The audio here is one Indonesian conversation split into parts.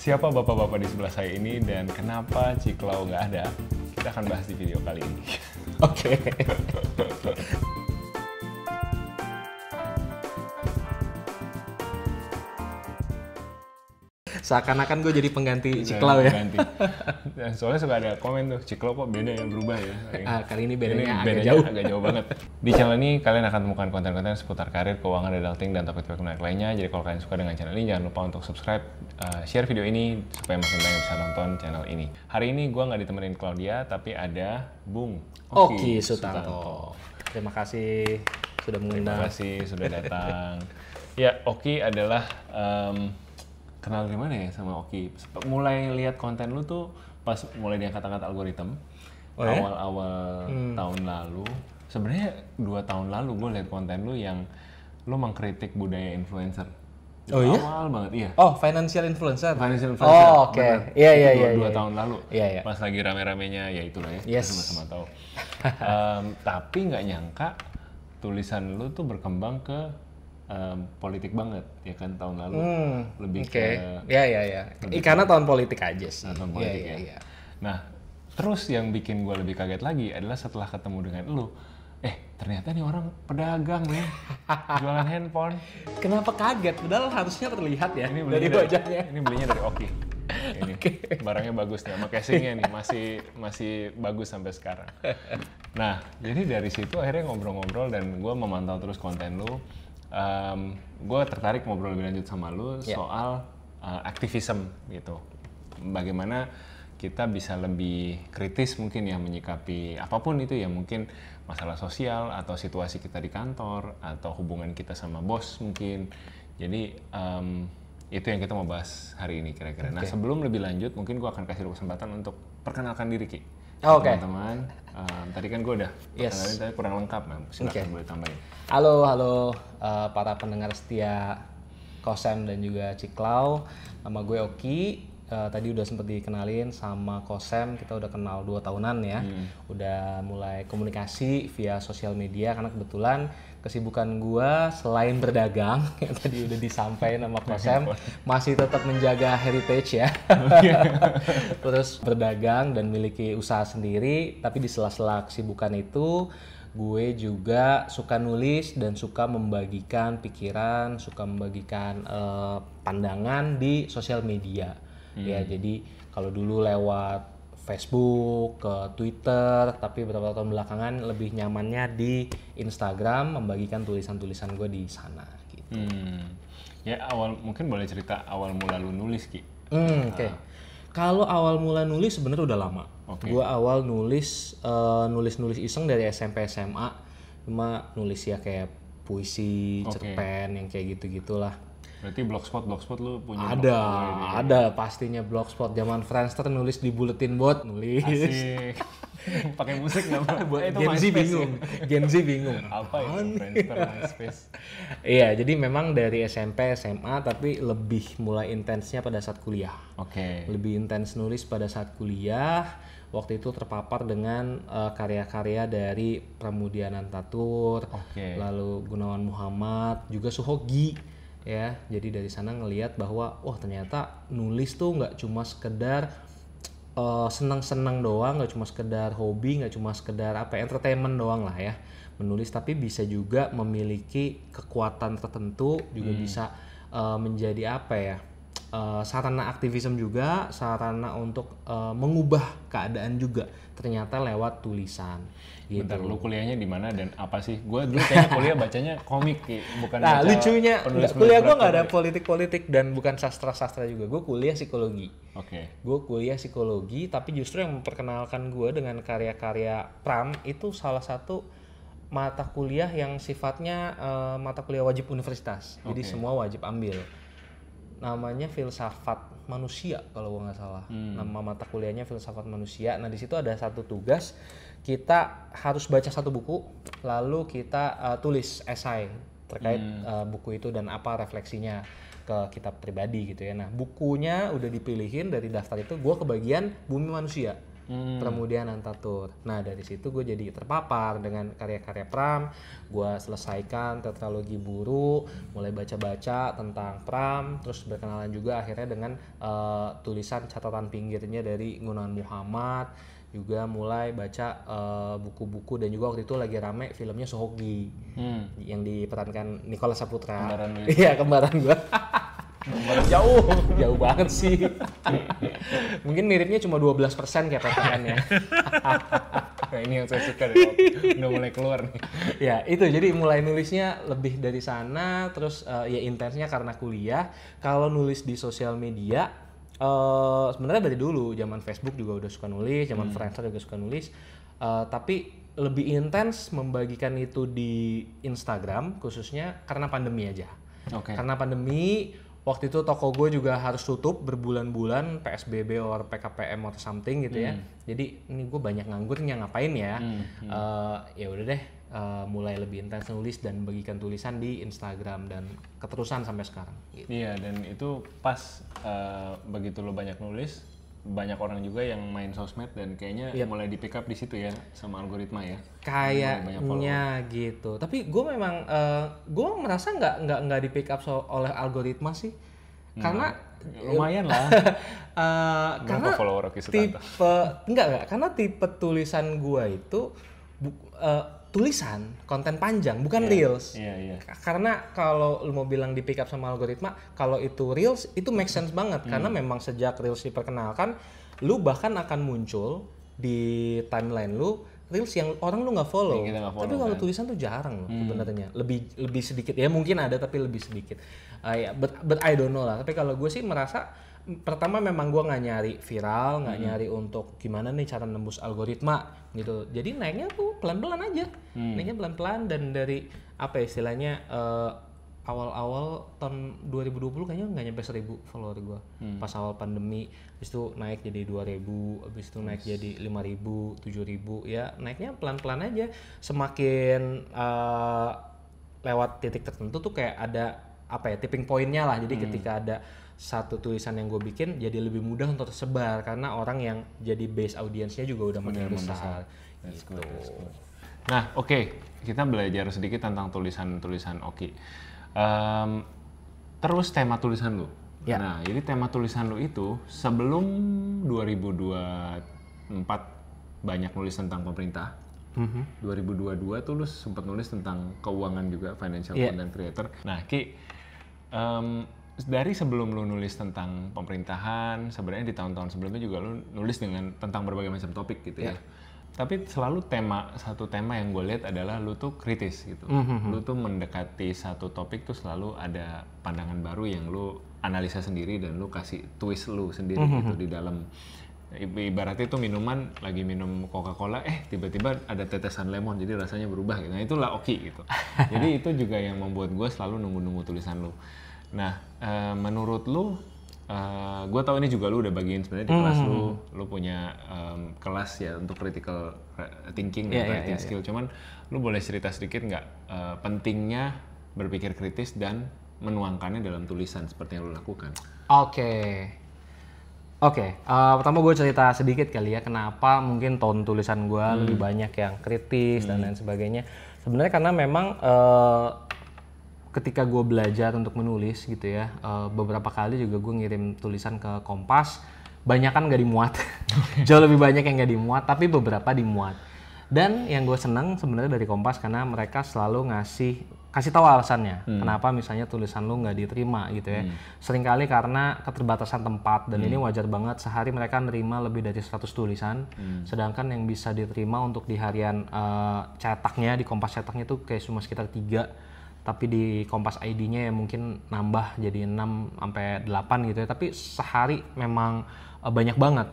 Siapa bapak-bapak di sebelah saya ini dan kenapa Ciklau nggak ada? Kita akan bahas di video kali ini. Oke. Seakan-akan gue jadi pengganti Ciklau ya. Ganti. Dan soalnya suka ada komen tuh, Ciklau kok beda ya, berubah ya. Kali ini bedanya agak jauh banget. Di channel ini kalian akan temukan konten-konten seputar karir, keuangan, adulting, dan topik-topik menarik lainnya. Jadi kalau kalian suka dengan channel ini, jangan lupa untuk subscribe, share video ini supaya makin banyak bisa nonton channel ini. Hari ini gue nggak ditemenin Claudia, tapi ada Bung Oki Sutanto. Terima kasih sudah mengundang. Terima kasih sudah datang. Ya, Oki adalah kenal gimana ya sama Oki? Mulai lihat konten lu tuh pas mulai diangkat-angkat algoritma. Oh, ya? Awal-awal tahun lalu. Sebenarnya 2 tahun lalu gue lihat konten lu yang lu mengkritik budaya influencer. Oh iya? Awal banget, iya. Oh, financial influencer. Financial influencer. Oh, oke. Iya. 2 tahun lalu. Iya. Pas lagi rame-ramenya ya itulah ya. Yes. Kita sama-sama tahu. Tapi nggak nyangka tulisan lu tuh berkembang ke politik banget ya kan tahun lalu. Lebih ke Iya. Karena tahun politik aja sih. tahun politik ya. Nah, terus yang bikin gue lebih kaget lagi adalah setelah ketemu dengan lu, ternyata nih orang pedagang nih, jualan handphone. Kenapa kaget? Padahal harusnya terlihat ya Ini dari wajahnya. Ini belinya dari Oki. Ini barangnya bagus nih, sama casingnya nih masih bagus sampai sekarang. Nah, jadi dari situ akhirnya ngobrol-ngobrol dan gue memantau terus konten lu. Gue tertarik ngobrol lebih lanjut sama lu soal aktivisme gitu. Bagaimana kita bisa lebih kritis mungkin ya menyikapi apapun itu ya, mungkin masalah sosial atau situasi kita di kantor atau hubungan kita sama bos mungkin. Jadi itu yang kita mau bahas hari ini kira-kira. Nah, sebelum lebih lanjut mungkin gue akan kasih lu kesempatan untuk perkenalkan diri, Ki. Teman-teman, tadi kan gue udah perkenalin, tapi kurang lengkap, silakan boleh tambahin. Halo para pendengar setia Kosem dan juga Ciklau. Nama gue Oki. Tadi udah sempat dikenalin sama Kosem, kita udah kenal 2 tahunan ya. Udah mulai komunikasi via sosial media karena kebetulan kesibukan gue selain berdagang yang tadi udah disampaikan sama Kosem, masih tetap menjaga heritage ya. Terus berdagang dan miliki usaha sendiri, tapi di sela-sela kesibukan itu gue juga suka nulis dan suka membagikan pikiran, suka membagikan pandangan di sosial media. Ya, jadi kalau dulu lewat Facebook, ke Twitter, tapi beberapa tahun belakangan lebih nyamannya di Instagram membagikan tulisan-tulisan gue di sana gitu. Ya, mungkin boleh cerita awal mula lu nulis, Ki. Kalau awal mula nulis sebenarnya udah lama. Gue awal nulis iseng dari SMP SMA, cuma nulis ya kayak puisi, cerpen yang kayak gitu-gitulah. Berarti blogspot lu punya? Ada pastinya blogspot. Zaman Friendster nulis di bulletin board, nulis. Asik. Pakai musik nggak? Gen Z bingung. Apa itu Friendster, MySpace? Iya, jadi memang dari SMP, SMA, tapi lebih mulai intensnya pada saat kuliah. Lebih intens nulis pada saat kuliah. Waktu itu terpapar dengan karya-karya dari Pramudia Nantatur, lalu Gunawan Muhammad, juga Suhogi. Ya, jadi dari sana ngelihat bahwa ternyata nulis tuh nggak cuma sekedar senang-senang doang, nggak cuma sekedar hobi, nggak cuma sekedar entertainment doang lah ya menulis, tapi bisa juga memiliki kekuatan tertentu, juga bisa menjadi sarana aktivisme juga, sarana untuk mengubah keadaan juga ternyata lewat tulisan. Gitu. Bentar, lu kuliahnya di mana dan apa sih? Gue dulu kayaknya kuliah bacanya komik, bukan baca. Lucunya kuliah gue nggak ada politik dan bukan sastra juga. Gue kuliah psikologi. Gue kuliah psikologi, tapi justru yang memperkenalkan gue dengan karya-karya Pram itu salah satu mata kuliah yang sifatnya mata kuliah wajib universitas. Jadi semua wajib ambil. Namanya filsafat manusia kalau gue nggak salah. Nama mata kuliahnya filsafat manusia. Nah, di situ ada satu tugas, kita harus baca satu buku, lalu kita tulis esai terkait buku itu dan apa refleksinya ke kita pribadi gitu ya. Nah, bukunya udah dipilihin dari daftar itu, gue kebagian Bumi Manusia. Pramudia Anantatur. Nah dari situ gue jadi terpapar dengan karya-karya Pram. Gue selesaikan tetralogi Buru, mulai baca-baca tentang Pram, terus berkenalan juga akhirnya dengan tulisan catatan pinggirnya dari Gunawan Muhammad. Juga mulai baca buku-buku, dan juga waktu itu lagi rame filmnya Sohoki yang diperankan Nicholas Saputra. Iya, kembaran gue. Jauh banget sih. Mungkin miripnya cuma 12% kayak PTN ya. Nah, ini yang saya suka deh, udah mulai keluar nih. Ya itu, jadi mulai nulisnya lebih dari sana, terus ya intensnya karena kuliah. Kalau nulis di sosial media, sebenarnya dari dulu, zaman Facebook juga udah suka nulis, zaman Friendster juga suka nulis, tapi lebih intens membagikan itu di Instagram khususnya karena pandemi aja. Karena pandemi, waktu itu toko gue juga harus tutup berbulan-bulan, PSBB or PKPM atau something gitu ya. Jadi ini gue banyak nganggurnya, ngapain ya? Ya udah deh, mulai lebih intens nulis dan bagikan tulisan di Instagram, dan keterusan sampai sekarang. Gitu. Iya, dan itu pas begitu lo banyak nulis, banyak orang juga yang main sosmed dan kayaknya mulai di pick up di situ ya sama algoritma ya. Kayaknya gitu. Tapi gue memang gue merasa nggak di pick up oleh algoritma sih. Karena lumayan lah. Karena follower karena tipe tulisan gue itu tulisan, konten panjang, bukan reels. Karena kalau lu mau bilang di pick up sama algoritma, kalau itu reels itu make sense banget. Karena memang sejak reels diperkenalkan, lu bahkan akan muncul di timeline lu reels yang orang lu nggak follow. Tapi kalau tulisan tuh jarang loh sebenarnya. Lebih sedikit ya, mungkin ada tapi lebih sedikit. But I don't know lah. Tapi kalau gue sih merasa, pertama memang gue nggak nyari viral, nggak nyari untuk gimana nih cara nembus algoritma gitu. Jadi naiknya tuh pelan-pelan aja, naiknya pelan-pelan, dan dari apa istilahnya awal-awal tahun 2020 kayaknya nggak nyampe 1.000 follower gue. Pas awal pandemi, habis itu naik jadi 2.000, habis itu naik jadi 5.000, 7.000, ya naiknya pelan-pelan aja. Semakin lewat titik tertentu tuh kayak ada apa ya, tipping point-nya lah. Jadi ketika ada satu tulisan yang gue bikin jadi lebih mudah untuk tersebar karena orang yang jadi base audiensnya juga udah makin besar. Gitu. Nah, kita belajar sedikit tentang tulisan Oki. Terus tema tulisan lu. Nah, jadi tema tulisan lu itu sebelum 2024 banyak nulis tentang pemerintah. 2022 tuh lu sempat nulis tentang keuangan juga, financial content creator. Nah, Ki, dari sebelum lu nulis tentang pemerintahan, sebenarnya di tahun-tahun sebelumnya juga lu nulis tentang berbagai macam topik gitu ya. Tapi selalu satu tema yang gue lihat adalah lu tuh kritis gitu. Lu tuh mendekati satu topik tuh selalu ada pandangan baru yang lu analisa sendiri dan lu kasih twist lu sendiri gitu di dalam. Ibaratnya itu minuman, lagi minum Coca-Cola, tiba-tiba ada tetesan lemon jadi rasanya berubah gitu. Nah itulah Oki gitu. Jadi itu juga yang membuat gue selalu nunggu-nunggu tulisan lu. Nah, menurut lu, gue tahu ini juga lu udah bagiin sebenarnya di kelas lu punya kelas ya untuk critical thinking dan writing skill. Cuman lu boleh cerita sedikit nggak pentingnya berpikir kritis dan menuangkannya dalam tulisan seperti yang lu lakukan? Pertama gue cerita sedikit kali ya kenapa mungkin tone tulisan gue lebih banyak yang kritis dan lain sebagainya. Sebenarnya karena memang ketika gue belajar untuk menulis gitu ya, beberapa kali juga gue ngirim tulisan ke Kompas, banyak kan gak dimuat. Jauh lebih banyak yang gak dimuat, tapi beberapa dimuat. Dan yang gue senang sebenarnya dari Kompas karena mereka selalu kasih tahu alasannya kenapa misalnya tulisan lu nggak diterima gitu ya. Seringkali karena keterbatasan tempat, dan ini wajar banget. Sehari mereka nerima lebih dari 100 tulisan, sedangkan yang bisa diterima untuk di harian cetaknya, di Kompas cetaknya tuh kayak cuma sekitar 3. Tapi di Kompas ID-nya ya mungkin nambah jadi 6 sampai 8 gitu ya. Tapi sehari memang banyak banget,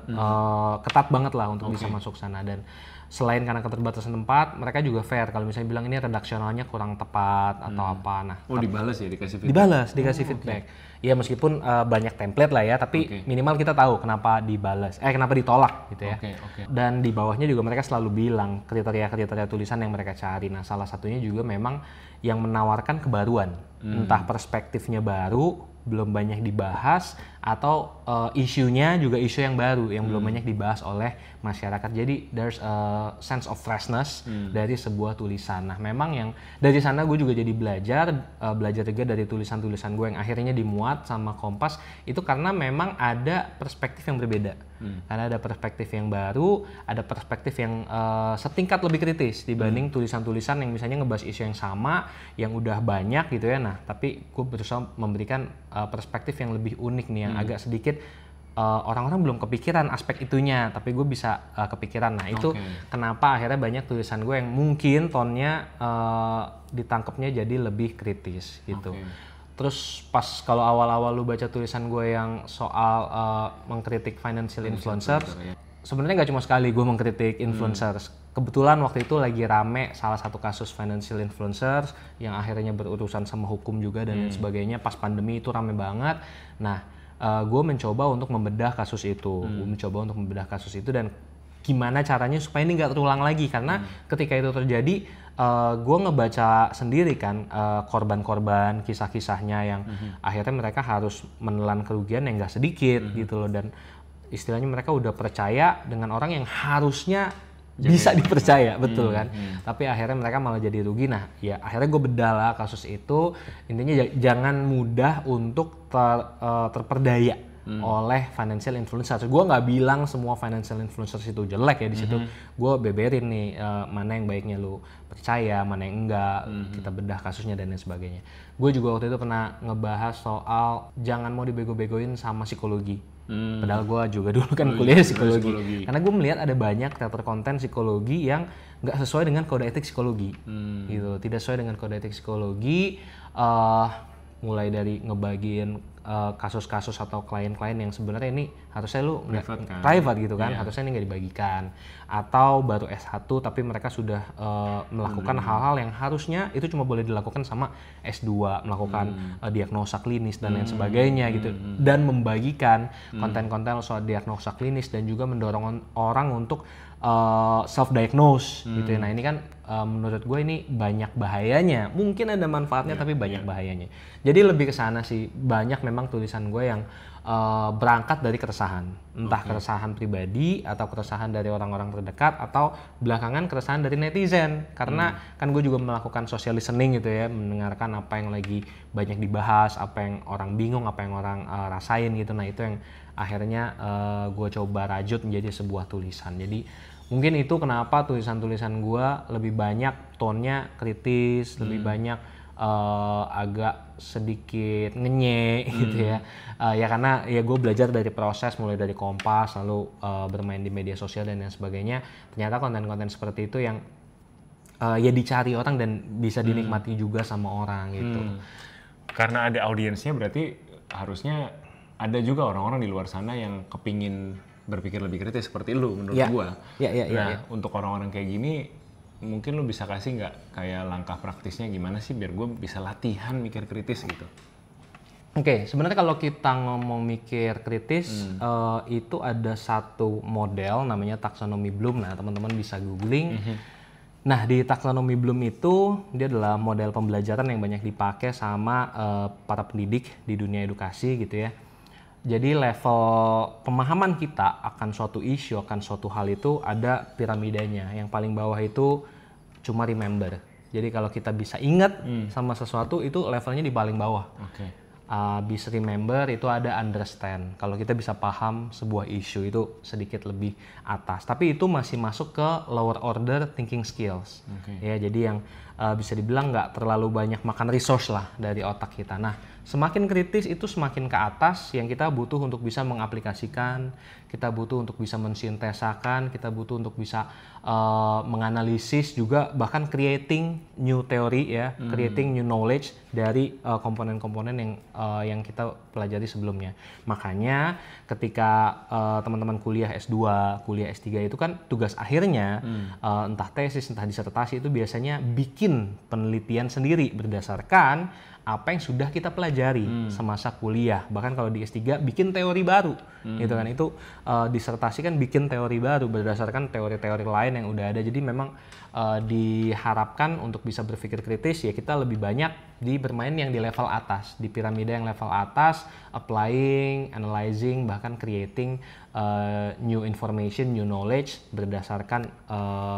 ketat banget lah untuk bisa masuk sana. Dan selain karena keterbatasan tempat, mereka juga fair. Kalau misalnya bilang ini redaksionalnya kurang tepat atau apa. Nah, dibalas ya, dikasih feedback? Dikasih feedback. Ya meskipun banyak template lah ya, tapi minimal kita tahu kenapa dibalas, kenapa ditolak gitu ya. Dan di bawahnya juga mereka selalu bilang kriteria-kriteria tulisan yang mereka cari. Nah, salah satunya juga memang yang menawarkan kebaruan. Entah perspektifnya baru, belum banyak dibahas, atau isunya juga isu yang baru yang belum banyak dibahas oleh masyarakat. Jadi there's a sense of freshness dari sebuah tulisan. Nah memang yang dari sana gue juga jadi belajar juga dari tulisan-tulisan gue yang akhirnya dimuat sama Kompas itu karena memang ada perspektif yang berbeda. Karena ada perspektif yang baru, ada perspektif yang setingkat lebih kritis dibanding tulisan-tulisan yang misalnya ngebahas isu yang sama, yang udah banyak gitu ya. Nah tapi gue berusaha memberikan perspektif yang lebih unik nih, yang agak sedikit orang-orang belum kepikiran aspek itunya, tapi gue bisa kepikiran. Nah itu kenapa akhirnya banyak tulisan gue yang mungkin tonnya ditangkapnya jadi lebih kritis gitu. Terus pas kalau awal-awal lu baca tulisan gue yang soal mengkritik financial influencers, sebenarnya nggak cuma sekali gue mengkritik influencers. Kebetulan waktu itu lagi rame salah satu kasus financial influencers yang akhirnya berurusan sama hukum juga dan lain sebagainya. Pas pandemi itu rame banget. Nah gue mencoba untuk membedah kasus itu, dan gimana caranya supaya ini nggak terulang lagi, karena ketika itu terjadi gue ngebaca sendiri kan korban-korban kisah-kisahnya yang akhirnya mereka harus menelan kerugian yang nggak sedikit gitu loh, dan istilahnya mereka udah percaya dengan orang yang harusnya bisa dipercaya, betul kan? Tapi akhirnya mereka malah jadi rugi. Nah, ya akhirnya gue bedah lah kasus itu. Intinya jangan mudah untuk terperdaya oleh financial influencers. Gue nggak bilang semua financial influencers itu jelek ya di situ. Gue beberin nih mana yang baiknya lu percaya, mana yang enggak. Kita bedah kasusnya dan lain sebagainya. Gue juga waktu itu pernah ngebahas soal jangan mau dibego-begoin sama psikologi. Padahal gue juga dulu kan kuliah psikologi. Karena gue melihat ada banyak kreator konten psikologi yang nggak sesuai dengan kode etik psikologi, gitu. Tidak sesuai dengan kode etik psikologi, mulai dari ngebagiin kasus-kasus atau klien-klien yang sebenarnya ini harusnya lu private gitu kan, harusnya ini nggak dibagikan. Atau baru S1 tapi mereka sudah melakukan hal-hal yang harusnya itu cuma boleh dilakukan sama S2, melakukan diagnosa klinis dan lain sebagainya gitu. Dan membagikan konten-konten soal diagnosa klinis dan juga mendorong orang untuk self-diagnose gitu ya. Nah ini kan menurut gue ini banyak bahayanya. Mungkin ada manfaatnya tapi banyak bahayanya. Jadi lebih ke sana sih, banyak memang tulisan gue yang berangkat dari keresahan. Entah keresahan pribadi atau keresahan dari orang-orang terdekat atau belakangan keresahan dari netizen. Karena kan gue juga melakukan social listening gitu ya, mendengarkan apa yang lagi banyak dibahas, apa yang orang bingung, apa yang orang rasain gitu. Nah itu yang akhirnya gue coba rajut menjadi sebuah tulisan. Jadi mungkin itu kenapa tulisan-tulisan gue lebih banyak tonnya kritis, lebih banyak agak sedikit ngenyek gitu ya. Ya karena ya gue belajar dari proses mulai dari Kompas lalu bermain di media sosial dan lain sebagainya. Ternyata konten-konten seperti itu yang ya dicari orang dan bisa dinikmati juga sama orang gitu. Karena ada audiensnya berarti harusnya ada juga orang-orang di luar sana yang kepingin berpikir lebih kritis seperti lu menurut gua. Nah, untuk orang-orang kayak gini mungkin lu bisa kasih nggak kayak langkah praktisnya gimana sih biar gue bisa latihan mikir kritis gitu? Oke, sebenarnya kalau kita ngomong mikir kritis itu ada satu model namanya taksonomi Bloom. Nah, teman-teman bisa googling. Nah, di taksonomi Bloom itu dia adalah model pembelajaran yang banyak dipakai sama para pendidik di dunia edukasi gitu ya. Jadi level pemahaman kita akan suatu isu, akan suatu hal itu ada piramidanya. Yang paling bawah itu cuma remember. Jadi kalau kita bisa ingat sama sesuatu itu levelnya di paling bawah. Bisa remember itu ada understand. Kalau kita bisa paham sebuah isu itu sedikit lebih atas. Tapi itu masih masuk ke lower order thinking skills. Ya, jadi yang bisa dibilang nggak terlalu banyak makan resource lah dari otak kita. Nah, semakin kritis itu semakin ke atas yang kita butuh untuk bisa mengaplikasikan, kita butuh untuk bisa mensintesakan, kita butuh untuk bisa menganalisis juga, bahkan creating new theory ya, creating new knowledge dari komponen-komponen yang kita pelajari sebelumnya. Makanya ketika teman-teman kuliah S2, kuliah S3 itu kan tugas akhirnya entah tesis, entah disertasi itu biasanya bikin penelitian sendiri berdasarkan apa yang sudah kita pelajari semasa kuliah. Bahkan kalau di S3 bikin teori baru gitu kan. Itu disertasi kan bikin teori baru berdasarkan teori-teori lain yang udah ada. Jadi memang diharapkan untuk bisa berpikir kritis ya kita lebih banyak di bermain yang di level atas, di piramida yang level atas, applying, analyzing, bahkan creating new information, new knowledge berdasarkan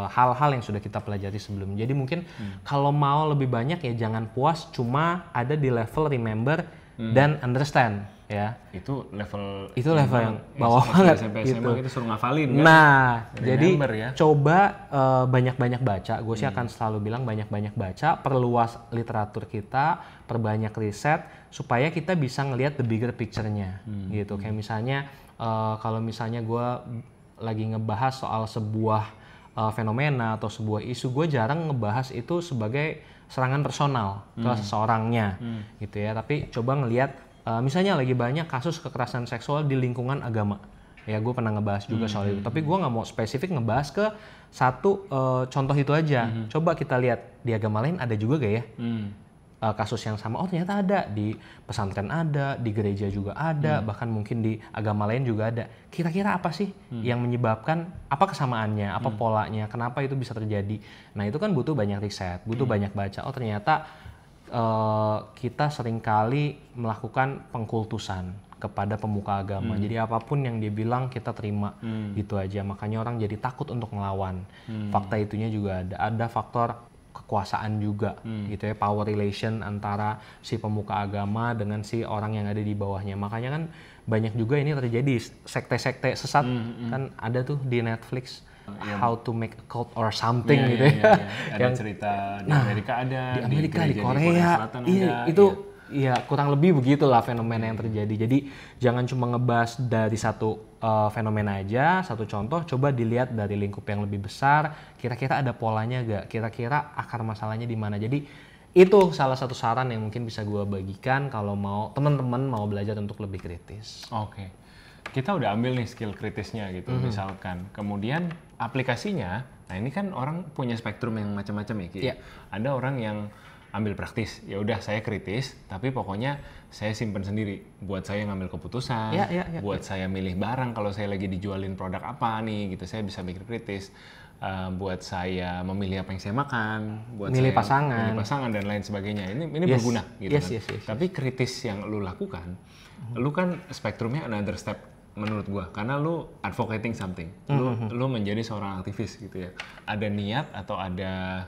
hal-hal yang sudah kita pelajari sebelumnya. Jadi mungkin kalau mau lebih banyak ya jangan puas cuma ada di level remember dan understand ya. Itu level yang bawah banget SMP gitu. SMA gitu suruh ngafalin kan. Nah, jadi ya. coba banyak-banyak baca. Gue sih akan selalu bilang banyak-banyak baca, perluas literatur kita, perbanyak riset supaya kita bisa ngelihat the bigger picture-nya gitu. Kayak misalnya kalau misalnya gue lagi ngebahas soal sebuah fenomena atau sebuah isu, gue jarang ngebahas itu sebagai serangan personal ke seseorangnya gitu ya. Tapi coba ngelihat misalnya lagi banyak kasus kekerasan seksual di lingkungan agama. Ya gue pernah ngebahas juga soal itu. Tapi gue nggak mau spesifik ngebahas ke satu contoh itu aja. Coba kita lihat di agama lain ada juga gak ya kasus yang sama. Oh ternyata ada, di pesantren ada, di gereja juga ada, bahkan mungkin di agama lain juga ada. Kira-kira apa sih yang menyebabkan, apa kesamaannya, apa polanya, kenapa itu bisa terjadi. Nah itu kan butuh banyak riset, butuh banyak baca. Oh ternyata kita seringkali melakukan pengkultusan kepada pemuka agama. Jadi apapun yang dia bilang kita terima gitu aja. Makanya orang jadi takut untuk ngelawan. Fakta itunya juga ada faktor kekuasaan juga gitu ya, power relation antara si pemuka agama dengan si orang yang ada di bawahnya. Makanya kan banyak juga ini terjadi sekte-sekte sesat kan ada tuh di Netflix. How to make a cult or something gitu ya. Ada yang cerita di Amerika ada, di Amerika, di Korea Selatan ada. Itu ya kurang lebih begitulah fenomena yang terjadi. Jadi jangan cuma ngebahas dari satu fenomena aja, satu contoh, coba dilihat dari lingkup yang lebih besar. Kira-kira ada polanya gak? Kira-kira akar masalahnya di mana? Jadi itu salah satu saran yang mungkin bisa gue bagikan kalau mau teman-teman mau belajar untuk lebih kritis. Oke. Kita udah ambil nih skill kritisnya gitu misalkan. Kemudian aplikasinya, nah ini kan orang punya spektrum yang macam-macam ya Ki. Yeah. Ada orang yang ambil praktis, ya udah saya kritis, tapi pokoknya saya simpen sendiri. Buat saya ngambil keputusan, buat saya milih barang kalau saya lagi dijualin produk apa nih gitu, saya bisa mikir kritis. Buat saya memilih apa yang saya makan, buat milih saya milih pasangan dan lain sebagainya. Ini berguna gitu kan. Yes. Tapi kritis yang lu lakukan, lu kan spektrumnya another step menurut gua, karena lu advocating something, lu menjadi seorang aktivis gitu ya. Ada niat atau ada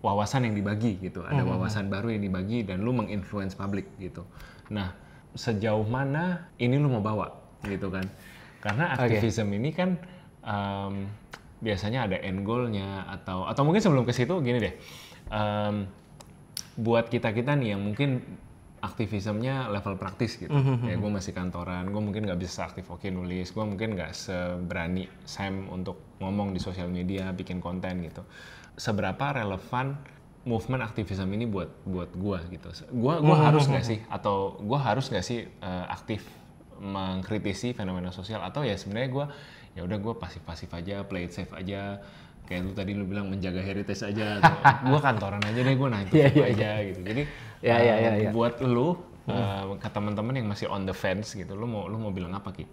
wawasan yang dibagi gitu, ada wawasan baru yang dibagi dan lu menginfluence publik gitu. Nah, sejauh mana ini lu mau bawa gitu kan? Karena aktivisme ini kan biasanya ada end goal-nya atau mungkin sebelum ke situ gini deh, buat kita nih yang mungkin aktivismenya level praktis gitu, ya gue masih kantoran, gue mungkin nggak bisa aktif nulis, gue mungkin nggak seberani Sam untuk ngomong di sosial media, bikin konten gitu. Seberapa relevan movement aktivisme ini buat gue gitu? Gue harus nggak sih, atau gue harus nggak sih aktif mengkritisi fenomena sosial, atau ya sebenarnya gue ya udah gue pasif aja, play it safe aja, kayak lu tadi lu bilang menjaga heritage aja, gue kantoran aja deh, gue 9 to 5 aja gitu. Jadi buat lu ke teman-teman yang masih on the fence gitu, lu mau bilang apa Ki?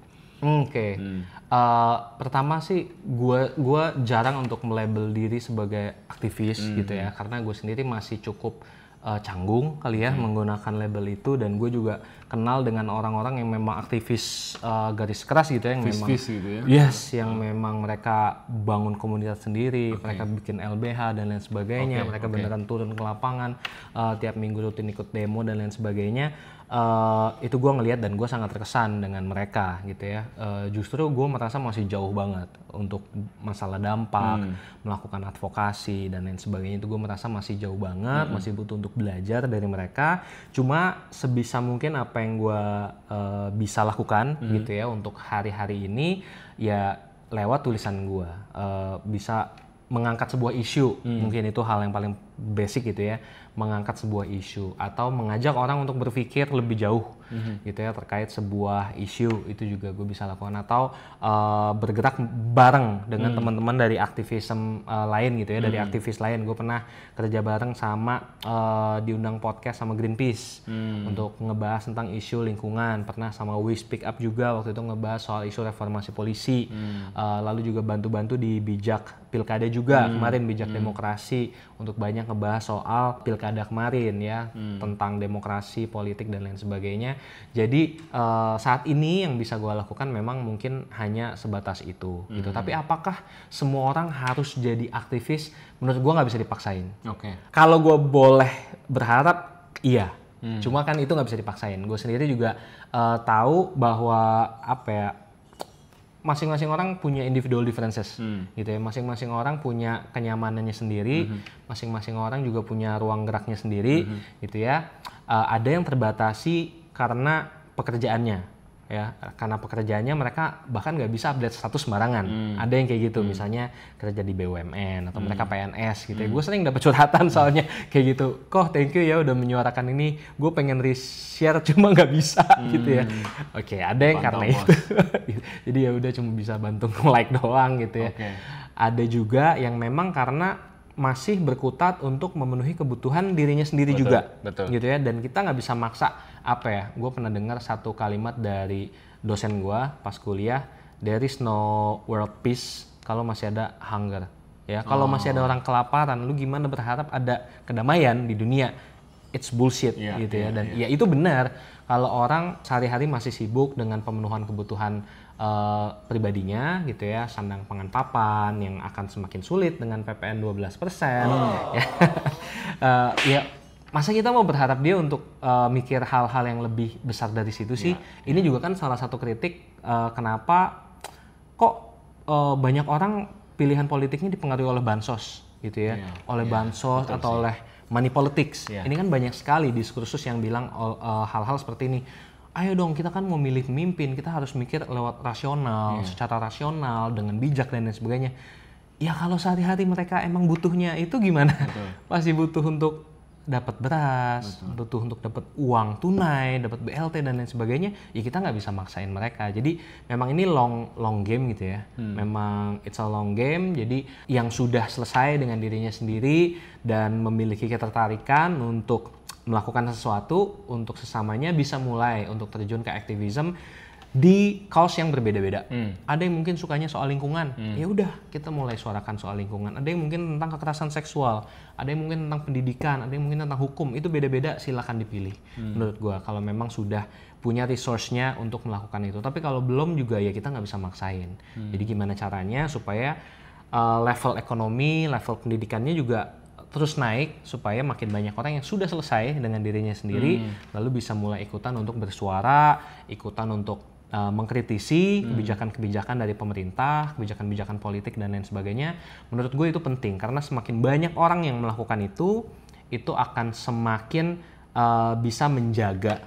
Oke. Pertama sih gue jarang untuk melabel diri sebagai aktivis gitu ya, karena gue sendiri masih cukup canggung kali ya menggunakan label itu, dan gue juga kenal dengan orang-orang yang memang aktivis garis keras gitu ya, yang memang gitu ya? Yes, yang memang mereka bangun komunitas sendiri, mereka bikin LBH dan lain sebagainya, mereka beneran turun ke lapangan tiap minggu rutin ikut demo dan lain sebagainya. Itu gue ngelihat dan gue sangat terkesan dengan mereka gitu ya. Justru gue merasa masih jauh banget untuk masalah dampak, melakukan advokasi dan lain sebagainya, itu gue merasa masih jauh banget, masih butuh untuk belajar dari mereka. Cuma sebisa mungkin apa yang gue bisa lakukan gitu ya untuk hari-hari ini ya lewat tulisan gue, bisa mengangkat sebuah isu, mungkin itu hal yang paling basic gitu ya, mengangkat sebuah isu atau mengajak orang untuk berpikir lebih jauh gitu ya, terkait sebuah isu, itu juga gue bisa lakukan. Atau bergerak bareng dengan teman-teman dari aktivisme lain gitu ya, dari aktivis lain. Gue pernah kerja bareng sama diundang podcast sama Greenpeace untuk ngebahas tentang isu lingkungan. Pernah sama We Speak Up juga waktu itu ngebahas soal isu reformasi polisi. Lalu juga bantu-bantu di Bijak Pilkada juga kemarin, Bijak Demokrasi, untuk banyak ngebahas soal pilkada kemarin ya, tentang demokrasi, politik dan lain sebagainya. Jadi saat ini yang bisa gue lakukan memang mungkin hanya sebatas itu gitu. Tapi apakah semua orang harus jadi aktivis? Menurut gue nggak bisa dipaksain. Kalau gue boleh berharap, iya. Cuma kan itu nggak bisa dipaksain. Gue sendiri juga tahu bahwa apa ya, masing-masing orang punya individual differences gitu ya. Masing-masing orang punya kenyamanannya sendiri, masing-masing orang juga punya ruang geraknya sendiri gitu ya. Ada yang terbatasi karena pekerjaannya ya, karena pekerjaannya mereka bahkan nggak bisa update status sembarangan. Ada yang kayak gitu, misalnya kerja di BUMN atau mereka PNS gitu ya. Gue sering dapat curhatan soalnya kayak gitu. Koh, thank you ya udah menyuarakan ini. Gue pengen share cuma nggak bisa gitu ya. Oke, ada yang karena itu. Jadi ya udah cuma bisa bantu like doang gitu ya. Ada juga yang memang karena masih berkutat untuk memenuhi kebutuhan dirinya sendiri juga, gitu ya. Dan kita nggak bisa maksa apa ya. Gue pernah dengar satu kalimat dari dosen gue pas kuliah, there is no world peace kalau masih ada hunger. Ya, kalau masih ada orang kelaparan, lu gimana berharap ada kedamaian di dunia? It's bullshit gitu ya. Dan ya itu benar. Kalau orang sehari-hari masih sibuk dengan pemenuhan kebutuhan pribadinya gitu ya, sandang pangan papan yang akan semakin sulit dengan PPN 12%. Ya masa kita mau berharap dia untuk mikir hal-hal yang lebih besar dari situ sih. Ini juga kan salah satu kritik kenapa kok banyak orang pilihan politiknya dipengaruhi oleh bansos gitu ya, oleh bansos atau oleh money politics. Ini kan banyak sekali diskursus yang bilang hal-hal seperti ini. Ayo dong, kita kan mau milih pemimpin, kita harus mikir lewat rasional, secara rasional, dengan bijak dan lain sebagainya. Ya kalau sehari-hari mereka emang butuhnya itu gimana? Pasti butuh untuk dapat beras, butuh untuk dapat uang tunai, dapat BLT dan lain sebagainya. Ya kita nggak bisa maksain mereka. Jadi memang ini long game gitu ya. Memang it's a long game. Jadi yang sudah selesai dengan dirinya sendiri dan memiliki ketertarikan untuk melakukan sesuatu untuk sesamanya bisa mulai untuk terjun ke aktivisme di cause yang berbeda-beda. Ada yang mungkin sukanya soal lingkungan, ya udah kita mulai suarakan soal lingkungan. Ada yang mungkin tentang kekerasan seksual, ada yang mungkin tentang pendidikan, ada yang mungkin tentang hukum. Itu beda-beda, silakan dipilih. Menurut gua kalau memang sudah punya resource-nya untuk melakukan itu. Tapi kalau belum juga ya kita nggak bisa maksain. Jadi gimana caranya supaya level ekonomi, level pendidikannya juga terus naik supaya makin banyak orang yang sudah selesai dengan dirinya sendiri lalu bisa mulai ikutan untuk bersuara, ikutan untuk mengkritisi kebijakan-kebijakan dari pemerintah, kebijakan-kebijakan politik dan lain sebagainya. Menurut gue itu penting karena semakin banyak orang yang melakukan itu akan semakin bisa menjaga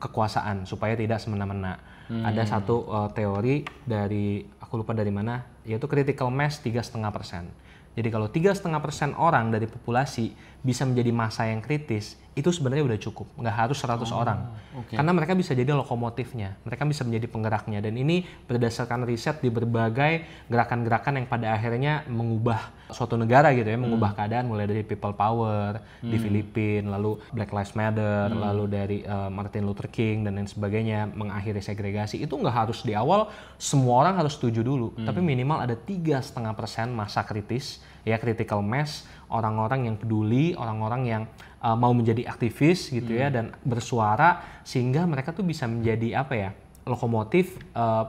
kekuasaan supaya tidak semena-mena. Ada satu teori dari aku lupa dari mana, yaitu critical mass 3,5%. Jadi kalau 3,5% orang dari populasi bisa menjadi massa yang kritis, itu sebenarnya udah cukup. Nggak harus 100 orang. Karena mereka bisa jadi lokomotifnya, mereka bisa menjadi penggeraknya. Dan ini berdasarkan riset di berbagai gerakan-gerakan yang pada akhirnya mengubah suatu negara gitu ya, mengubah keadaan mulai dari people power di Filipina, lalu Black Lives Matter, lalu dari Martin Luther King dan lain sebagainya, mengakhiri segregasi. Itu nggak harus di awal semua orang harus setuju dulu, tapi minimal ada 3,5% massa kritis, ya critical mass, orang-orang yang peduli, orang-orang yang mau menjadi aktivis gitu ya dan bersuara sehingga mereka tuh bisa menjadi apa ya, lokomotif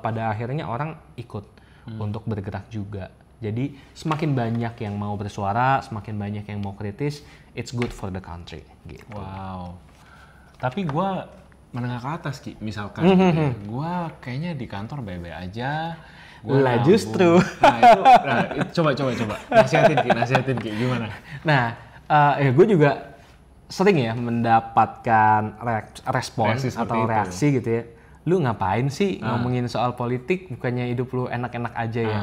pada akhirnya orang ikut untuk bergerak juga. Jadi semakin banyak yang mau bersuara, semakin banyak yang mau kritis, it's good for the country gitu. Wow. Tapi gue menengah ke atas Ki, misalkan gue kayaknya di kantor baik-baik aja. Lah justru. Coba. Nasihatin Ki, gimana? Nah, ya gue juga sering ya mendapatkan respons atau reaksi gitu ya. Lu ngapain sih ngomongin soal politik, bukannya hidup lu enak-enak aja ya?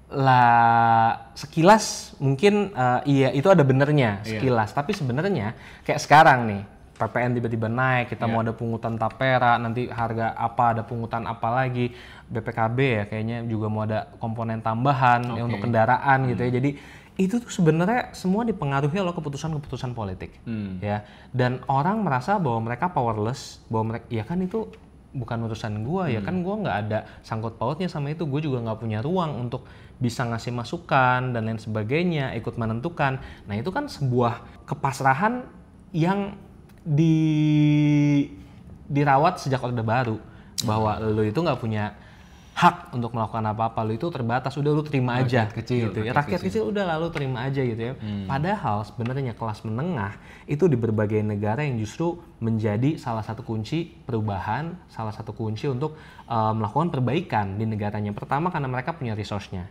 Lah sekilas mungkin iya itu ada benernya sekilas, tapi sebenarnya kayak sekarang nih PPN tiba-tiba naik, kita mau ada pungutan tapera, nanti harga apa, ada pungutan apa lagi, BPKB ya kayaknya juga mau ada komponen tambahan ya, untuk kendaraan gitu ya. Jadi itu tuh sebenarnya semua dipengaruhi oleh keputusan-keputusan politik ya. Dan orang merasa bahwa mereka powerless, bahwa mereka ya kan itu bukan urusan gua ya kan, gua nggak ada sangkut pautnya sama itu, gua juga nggak punya ruang untuk bisa ngasih masukan dan lain sebagainya, ikut menentukan. Nah itu kan sebuah kepasrahan yang dirawat sejak Orde Baru, bahwa lu itu nggak punya hak untuk melakukan apa-apa, lu itu terbatas, udah lu terima aja kecil, gitu ya. Rakyat kecil udah lalu terima aja gitu ya. Padahal sebenarnya kelas menengah itu di berbagai negara yang justru menjadi salah satu kunci perubahan, salah satu kunci untuk melakukan perbaikan di negaranya. Pertama karena mereka punya resource-nya,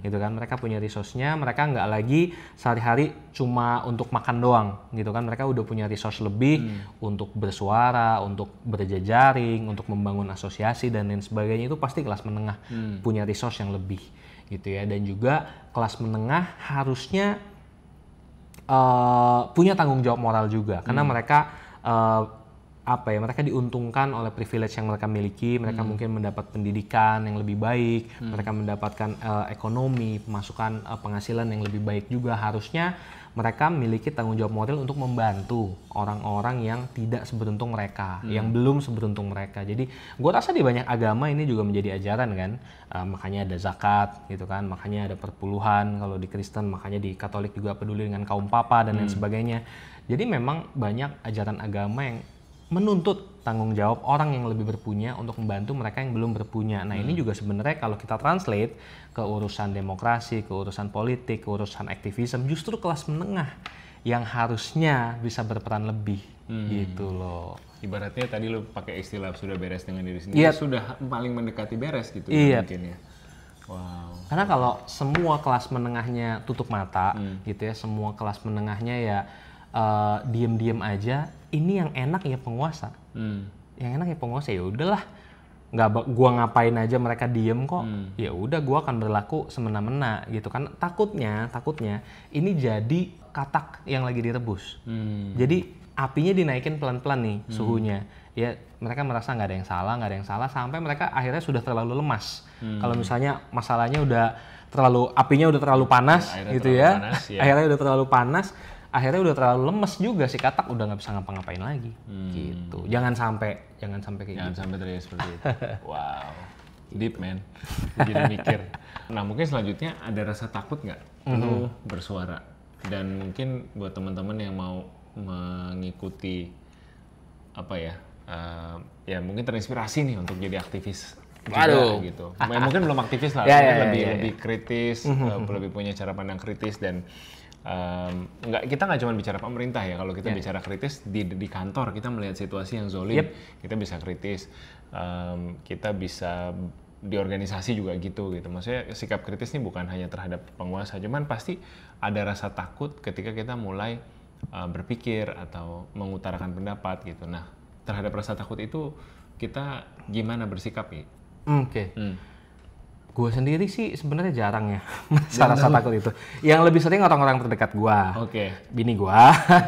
gitu kan. Mereka punya resource-nya, mereka nggak lagi sehari-hari cuma untuk makan doang, gitu kan. Mereka udah punya resource lebih untuk bersuara, untuk berjejaring, untuk membangun asosiasi dan lain sebagainya. Itu pasti kelas menengah punya resource yang lebih, gitu ya. Dan juga kelas menengah harusnya punya tanggung jawab moral juga, karena mereka mereka diuntungkan oleh privilege yang mereka miliki. Mereka mungkin mendapat pendidikan yang lebih baik, mereka mendapatkan ekonomi, pemasukan, penghasilan yang lebih baik juga. Harusnya mereka memiliki tanggung jawab moral untuk membantu orang-orang yang tidak seberuntung mereka, yang belum seberuntung mereka. Jadi gue rasa di banyak agama ini juga menjadi ajaran kan, makanya ada zakat gitu kan, makanya ada perpuluhan kalau di Kristen, makanya di Katolik juga peduli dengan kaum papa dan lain sebagainya. Jadi memang banyak ajaran agama yang menuntut tanggung jawab orang yang lebih berpunya untuk membantu mereka yang belum berpunya. Nah ini juga sebenarnya kalau kita translate ke urusan demokrasi, ke urusan politik, ke urusan aktivisme, justru kelas menengah yang harusnya bisa berperan lebih gitu loh. Ibaratnya tadi lu pakai istilah sudah beres dengan diri sendiri, sudah paling mendekati beres gitu ya mungkin ya. Wow. Karena kalau semua kelas menengahnya tutup mata gitu ya, semua kelas menengahnya ya diem-diem aja, ini yang enak ya penguasa. Yang enak ya penguasa, ya udahlah, gua ngapain aja mereka diem kok. Ya udah gua akan berlaku semena-mena gitu kan. Takutnya ini jadi katak yang lagi direbus. Jadi apinya dinaikin pelan-pelan nih suhunya. Ya mereka merasa nggak ada yang salah sampai mereka akhirnya sudah terlalu lemas. Kalau misalnya masalahnya apinya udah terlalu panas gitu ya. Akhirnya udah terlalu panas. Akhirnya udah terlalu lemes juga si katak, udah nggak bisa ngapa-ngapain lagi gitu. Jangan sampai kayak Jangan gitu. sampai terjadi seperti itu. Wow, deep man. Jadi mikir. Nah mungkin selanjutnya ada rasa takut nggak lu bersuara? Dan mungkin buat teman-teman yang mau mengikuti ya mungkin terinspirasi nih untuk jadi aktivis juga gitu. Mungkin belum aktivis lah, lebih kritis, lebih punya cara pandang kritis dan kita nggak cuma bicara pemerintah ya. Kalau kita bicara kritis di kantor, kita melihat situasi yang zolim, kita bisa kritis. Kita bisa di organisasi juga gitu. Maksudnya sikap kritis ini bukan hanya terhadap penguasa, cuman pasti ada rasa takut ketika kita mulai berpikir atau mengutarakan pendapat gitu. Nah, terhadap rasa takut itu kita gimana bersikap nih? Gue sendiri sih sebenarnya jarang ya rasa takut itu. Yang lebih sering orang-orang terdekat gue, bini gue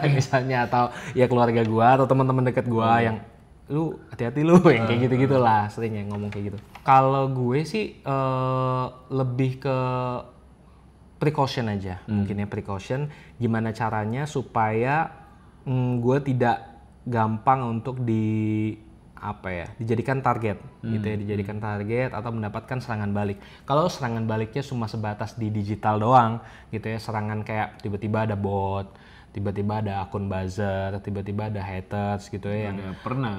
misalnya, atau ya keluarga gue atau teman-teman dekat gue yang lu hati-hati lu yang kayak gitu-gitulah, sering yang ngomong kayak gitu. Kalau gue sih lebih ke precaution aja, mungkin ya precaution. Gimana caranya supaya gue tidak gampang untuk dijadikan target gitu ya, dijadikan target atau mendapatkan serangan balik. Kalau serangan baliknya cuma sebatas di digital doang gitu ya, serangan kayak tiba-tiba ada bot, tiba-tiba ada akun buzzer, tiba-tiba ada haters gitu ya,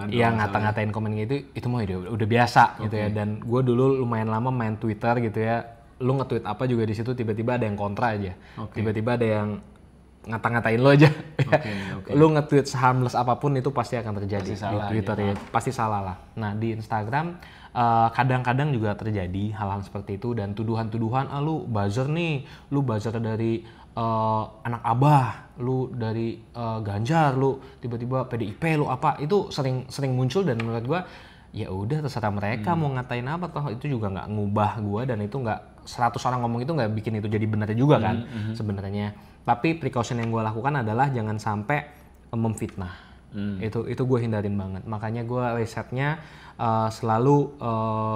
yang ngata-ngatain komen gitu, itu mah udah biasa gitu ya. Dan gue dulu lumayan lama main Twitter gitu ya, lu nge-tweet apa juga di situ tiba-tiba ada yang kontra aja, tiba-tiba ada yang ngata-ngatain lo aja. Lu nge-tweet harmless apapun itu pasti akan terjadi di Twitter ya, pasti salah lah. Nah di Instagram kadang-kadang juga terjadi hal-hal seperti itu, dan tuduhan-tuduhan, lu buzzer nih, lu buzzer dari anak abah, lu dari Ganjar, lu tiba-tiba PDIP, lu apa, itu sering muncul. Dan menurut gua ya udah terserah mereka mau ngatain apa, toh itu juga nggak ngubah gua, dan itu nggak 100 orang ngomong itu nggak bikin itu jadi benar juga kan sebenarnya. Tapi precaution yang gue lakukan adalah jangan sampai memfitnah Itu gue hindarin banget. Makanya gue risetnya selalu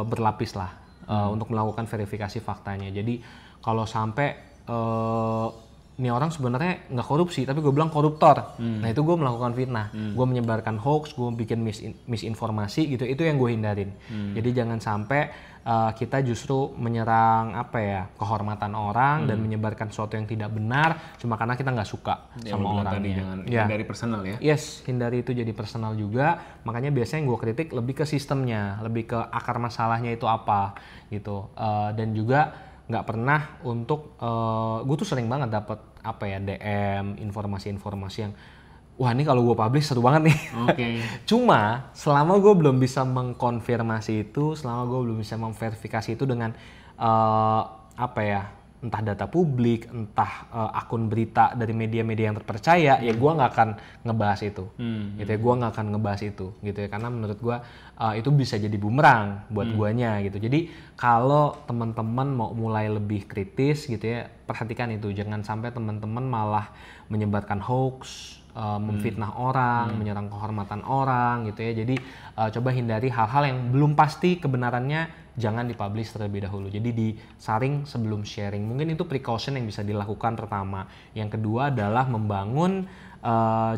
berlapis lah untuk melakukan verifikasi faktanya. Jadi kalau sampai ini orang sebenarnya nggak korupsi, tapi gue bilang koruptor. Nah itu gue melakukan fitnah, gue menyebarkan hoax, gue bikin misinformasi gitu. Itu yang gue hindarin. Jadi jangan sampai kita justru menyerang kehormatan orang dan menyebarkan sesuatu yang tidak benar cuma karena kita nggak suka sama orangnya. Hindari personal ya? Yes, hindari itu jadi personal juga. Makanya biasanya yang gue kritik lebih ke sistemnya, lebih ke akar masalahnya itu apa gitu. Dan juga nggak pernah untuk gue tuh sering banget dapet DM informasi-informasi yang wah ini kalau gue publish seru banget nih. Cuma selama gue belum bisa mengkonfirmasi itu, selama gue belum bisa memverifikasi itu dengan entah data publik, entah akun berita dari media-media yang terpercaya, ya gue nggak akan ngebahas itu. Gitu ya, gue nggak akan ngebahas itu, gitu ya, karena menurut gue itu bisa jadi bumerang buat guanya gitu. Jadi kalau teman-teman mau mulai lebih kritis gitu ya, perhatikan itu, jangan sampai teman-teman malah menyebarkan hoax, memfitnah orang, menyerang kehormatan orang gitu ya. Jadi coba hindari hal-hal yang belum pasti kebenarannya, jangan dipublish terlebih dahulu. Jadi disaring sebelum sharing. Mungkin itu precaution yang bisa dilakukan pertama. Yang kedua adalah membangun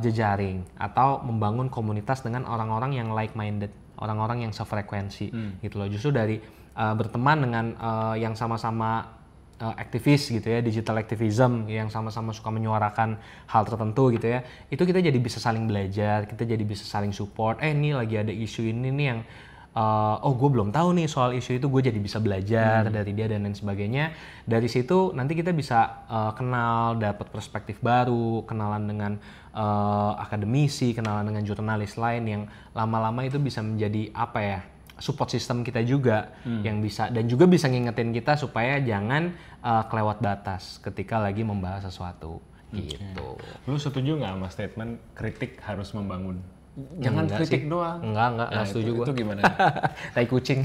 jejaring atau membangun komunitas dengan orang-orang yang like-minded, orang-orang yang sefrekuensi gitu loh. Justru dari berteman dengan yang sama-sama aktivis gitu ya, digital activism, yang sama-sama suka menyuarakan hal tertentu gitu ya, itu kita jadi bisa saling belajar, kita jadi bisa saling support. Ini lagi ada isu ini nih yang gue belum tahu nih soal isu itu, gue jadi bisa belajar dari dia dan lain sebagainya. Dari situ nanti kita bisa kenal, dapat perspektif baru, kenalan dengan akademisi, kenalan dengan jurnalis lain yang lama-lama itu bisa menjadi support system kita juga, yang bisa dan juga bisa ngingetin kita supaya jangan kelewat batas ketika lagi membahas sesuatu gitu. Lu setuju nggak sama statement kritik harus membangun? Jangan kritik doang. Enggak setuju gue. Itu gimana? Tai kucing.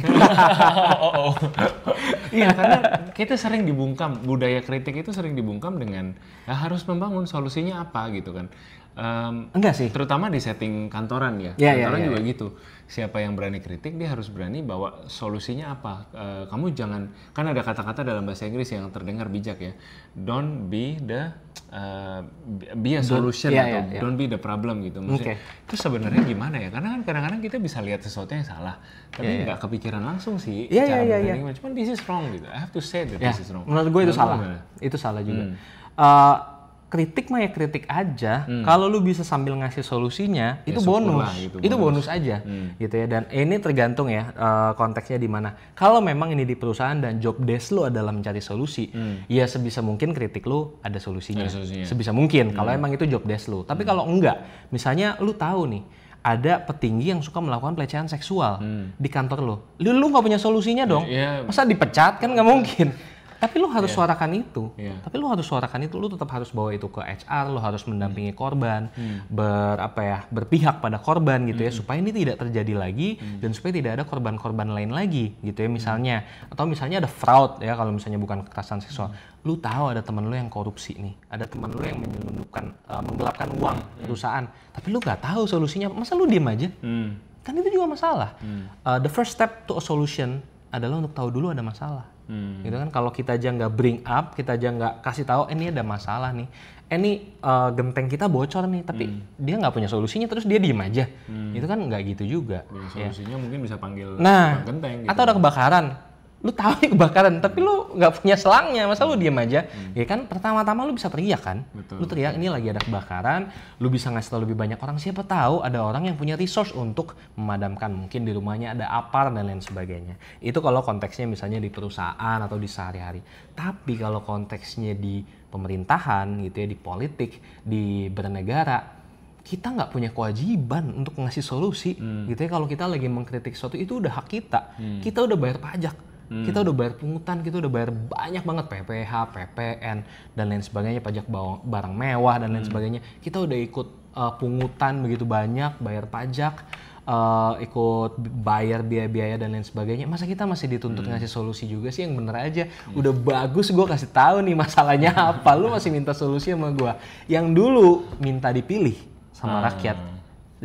Iya, karena kita sering dibungkam, budaya kritik itu sering dibungkam dengan harus membangun, solusinya apa gitu kan. Enggak sih. Terutama di setting kantoran ya. Kantoran juga gitu. Siapa yang berani kritik, dia harus berani bawa solusinya apa. Kamu jangan, kan ada kata-kata dalam bahasa Inggris yang terdengar bijak ya. Don't be a solution atau don't be the problem gitu. Maksudnya itu sebenarnya gimana ya? Karena kan kadang-kadang kita bisa lihat sesuatu yang salah, tapi nggak kepikiran langsung sih. Cuman this is wrong gitu. I have to say that this is wrong. Menurut gue itu salah. Itu salah juga. Kritik mah ya kritik aja. Kalau lu bisa sambil ngasih solusinya, itu bonus. Itu bonus aja, gitu ya. Dan ini tergantung ya konteksnya di mana. Kalau memang ini di perusahaan dan job desk lu adalah mencari solusi, ya sebisa mungkin kritik lu ada solusinya. Sebisa mungkin. Kalau emang itu job desk lu. Tapi kalau enggak, misalnya lu tahu nih, ada petinggi yang suka melakukan pelecehan seksual di kantor lu nggak punya solusinya dong. Masa dipecat? Kan nggak mungkin. Tapi lu harus suarakan itu. Tapi lu harus suarakan itu, lu tetap harus bawa itu ke HR, lu harus mendampingi korban, berpihak pada korban gitu ya, supaya ini tidak terjadi lagi dan supaya tidak ada korban-korban lain lagi gitu ya misalnya. Atau misalnya ada fraud ya, kalau misalnya bukan kekerasan seksual. Lu tahu ada teman lu yang korupsi nih, ada teman lu yang menyelundupkan, menggelapkan uang perusahaan, tapi lu nggak tahu solusinya, masa lu diem aja? Kan itu juga masalah. The first step to a solution adalah untuk tahu dulu ada masalah. Gitu kan, kalau kita aja nggak bring up, kita aja nggak kasih tahu ini ada masalah nih, ini genteng kita bocor nih, tapi dia nggak punya solusinya, terus dia diem aja, itu kan nggak gitu juga. Solusinya mungkin bisa panggil genteng gitu. Atau ada kebakaran, lu tahu nih kebakaran, tapi lu nggak punya selangnya, masa lu diem aja? Ya kan, pertama-tama lu bisa teriak kan. Lu teriak ini lagi ada kebakaran, lu bisa ngasih tahu lebih banyak orang, siapa tahu ada orang yang punya resource untuk memadamkan, mungkin di rumahnya ada APAR dan lain sebagainya. Itu kalau konteksnya misalnya di perusahaan atau di sehari-hari. Tapi kalau konteksnya di pemerintahan gitu ya, di politik, di bernegara, kita nggak punya kewajiban untuk ngasih solusi gitu ya. Kalau kita lagi mengkritik sesuatu, itu udah hak kita. Kita udah bayar pajak. Kita udah bayar pungutan, kita udah bayar banyak banget PPH, PPN, dan lain sebagainya, pajak barang mewah dan lain sebagainya. Kita udah ikut pungutan begitu banyak, bayar pajak, ikut bayar biaya-biaya dan lain sebagainya. Masa kita masih dituntut ngasih solusi juga sih? Yang bener aja, udah bagus gue kasih tahu nih masalahnya apa, lu masih minta solusi sama gue. Yang dulu minta dipilih sama rakyat,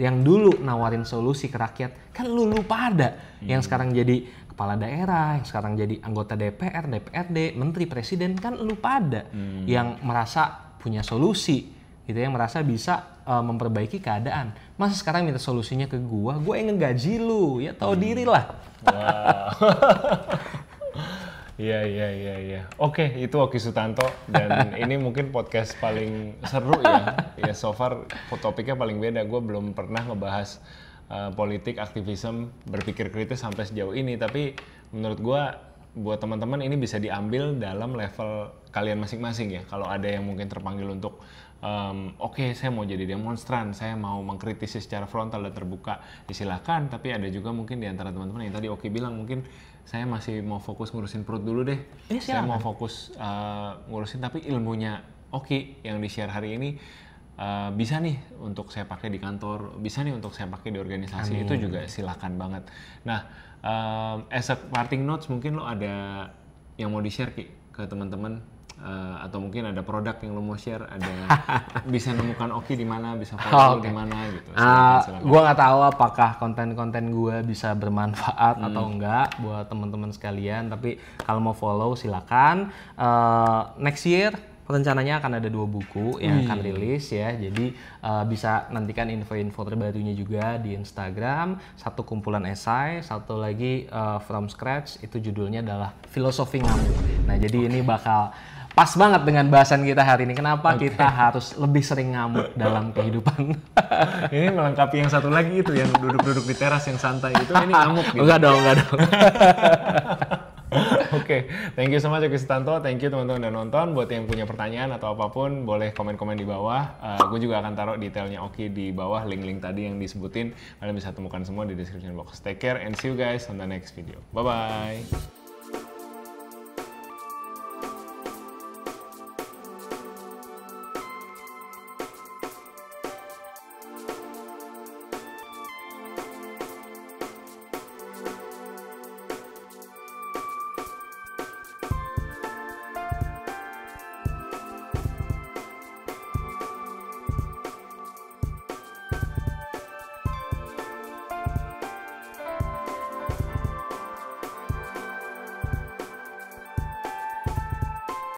yang dulu nawarin solusi ke rakyat, kan lu pada yang sekarang jadi kepala daerah, yang sekarang jadi anggota DPR, DPRD, menteri, presiden, kan lu pada yang merasa punya solusi gitu, yang merasa bisa memperbaiki keadaan. Masa sekarang minta solusinya ke gua yang ngegaji lu, ya tahu diri lah. Wow. Iya. Oke, itu Oki Sutanto, dan ini mungkin podcast paling seru ya. Ya so far topiknya paling beda. Gue belum pernah ngebahas politik, aktivisme, berpikir kritis sampai sejauh ini. Tapi menurut gue buat teman-teman ini bisa diambil dalam level kalian masing-masing ya. Kalau ada yang mungkin terpanggil untuk oke, saya mau jadi demonstran, saya mau mengkritisi secara frontal dan terbuka, silakan. Tapi ada juga mungkin di antara teman-teman yang tadi Oki bilang, mungkin saya masih mau fokus ngurusin perut dulu deh. Saya mau fokus ngurusin, tapi ilmunya Oki yang di-share hari ini bisa nih untuk saya pakai di kantor, bisa nih untuk saya pakai di organisasi. Itu juga silakan banget. Nah, as a parting notes, mungkin lo ada yang mau di-share Ki ke teman-teman? Atau mungkin ada produk yang lo mau share, ada bisa nemukan Oki di mana, bisa follow di mana gitu. Silakan. Gua nggak tahu apakah konten-konten gue bisa bermanfaat atau enggak buat teman-teman sekalian, tapi kalau mau follow silakan. Next year rencananya akan ada 2 buku yang akan rilis ya, jadi bisa nantikan info-info terbarunya juga di Instagram. Satu kumpulan esai, satu lagi from scratch, itu judulnya adalah Filosofi Ngamuk. Nah jadi ini bakal pas banget dengan bahasan kita hari ini. Kenapa kita harus lebih sering ngamuk dalam kehidupan? Ini melengkapi yang satu lagi itu, yang duduk-duduk di teras yang santai itu, ini ngamuk gitu. Enggak dong. Oke, thank you so much Oki Sutanto, thank you teman-teman udah nonton. Buat yang punya pertanyaan atau apapun, boleh komen-komen di bawah. Gue juga akan taruh detailnya Oki di bawah, link-link tadi yang disebutin. Kalian bisa temukan semua di description box. Take care and see you guys on the next video. Bye-bye!